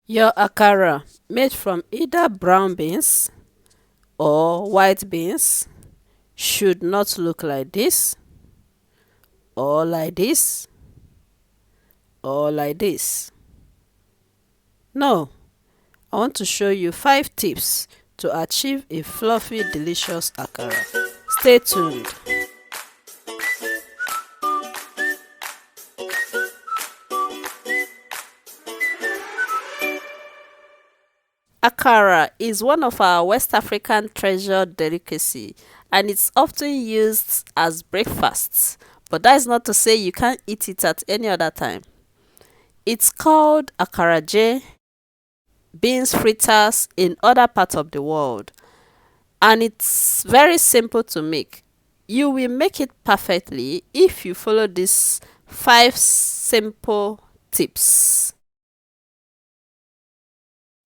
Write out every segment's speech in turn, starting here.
Your akara, made from either brown beans or white beans, should not look like this, or like this, or like this. No, I want to show you 5 tips to achieve a fluffy, delicious akara. Stay tuned. Akara is one of our West African treasured delicacy, and it's often used as breakfast. But that is not to say you can't eat it at any other time. It's called Acaraje, beans fritters in other parts of the world, and it's very simple to make. You will make it perfectly if you follow these 5 simple tips.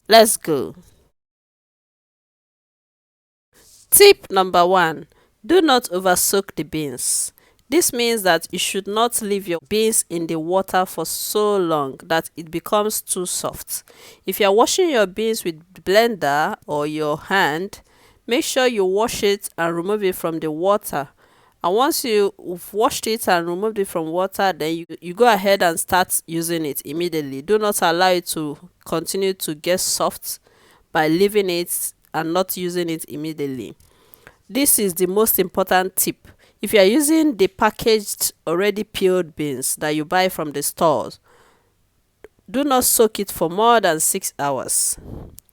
Let's go. Tip number 1: do not over soak the beans. This means that you should not leave your beans in the water for so long that it becomes too soft. If you are washing your beans with blender or your hand, make sure you wash it and remove it from the water. And once you've washed it and removed it from water, then you go ahead and start using it immediately. Do not allow it to continue to get soft by leaving it and not using it immediately. This is the most important tip. If you are using the packaged already peeled beans that you buy from the stores, do not soak it for more than 6 hours.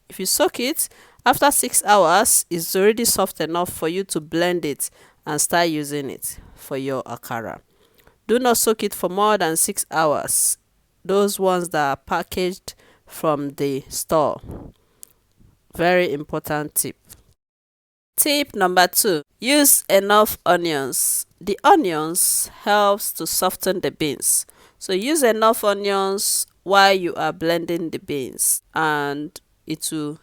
If you soak it, after 6 hours, it's already soft enough for you to blend it and start using it for your akara. Do not soak it for more than 6 hours. Those ones that are packaged from the store. Very important tip. Tip number 2: use enough onions. The onions helps to soften the beans. So use enough onions while you are blending the beans, and it will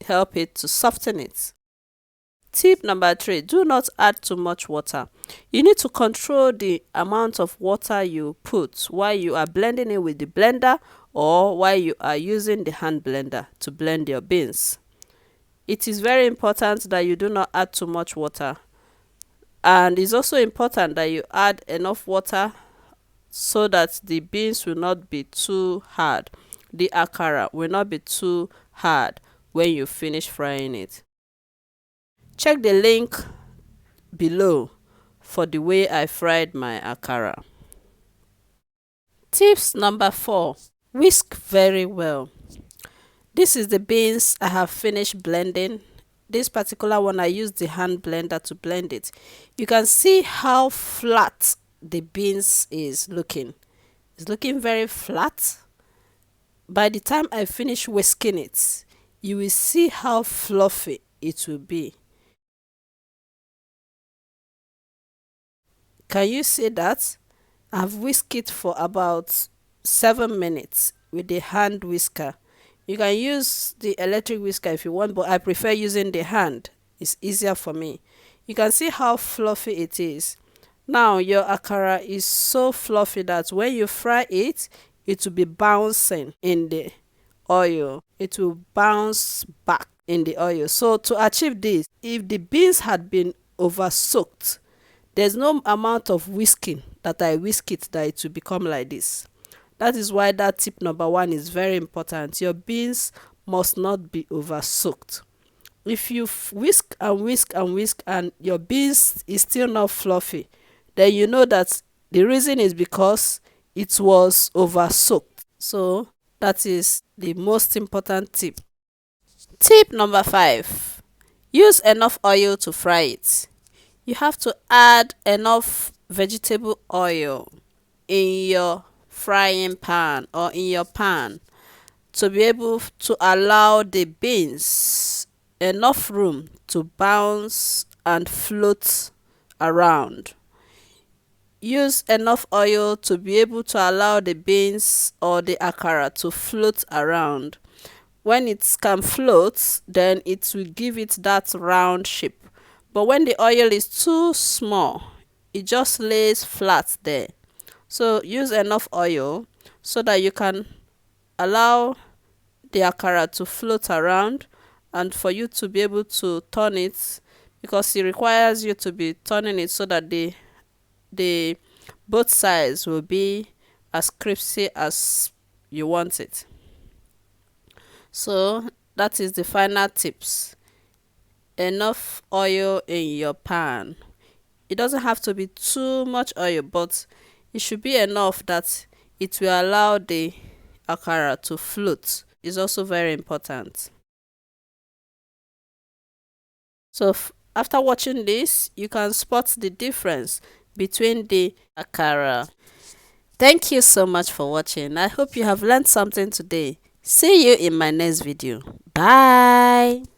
help it to soften it. Tip number 3: do not add too much water. You need to control the amount of water you put while you are blending it with the blender or while you are using the hand blender to blend your beans. It is very important that you do not add too much water, and it's also important that you add enough water so that the beans will not be too hard. The akara will not be too hard when you finish frying it. Check the link below for the way I fried my akara. Tips number 4: whisk very well. This is the beans I have finished blending. This particular one, I used the hand blender to blend it. You can see how flat the beans is looking. It's looking very flat. By the time I finish whisking it, you will see how fluffy it will be. Can you see that? I've whisked it for about 7 minutes with the hand whisker. You can use the electric whisker if you want, but I prefer using the hand. It's easier for me. You can see how fluffy it is. Now your akara is so fluffy that when you fry it, it will be bouncing in the oil. It will bounce back in the oil. So to achieve this, if the beans had been over soaked, there's no amount of whisking that I whisk it that it will become like this. That is why that tip number 1 is very important. Your beans must not be over soaked. If you whisk and whisk and whisk and your beans is still not fluffy, then you know that the reason is because it was over soaked. So that is the most important tip. Tip number 5: use enough oil to fry it. You have to add enough vegetable oil in your frying pan or in your pan to be able to allow the beans enough room to bounce and float around. Use enough oil to be able to allow the beans or the akara to float around. When it can float, then it will give it that round shape. But when the oil is too small, it just lays flat there. So use enough oil so that you can allow the akara to float around and for you to be able to turn it, because it requires you to be turning it so that the both sides will be as crispy as you want it. So that is the final tips. Enough oil in your pan. It doesn't have to be too much oil, but it should be enough that it will allow the akara to float. Is also very important. So after watching this, you can spot the difference between the akara. Thank you so much for watching. I hope you have learned something today. See you in my next video. Bye.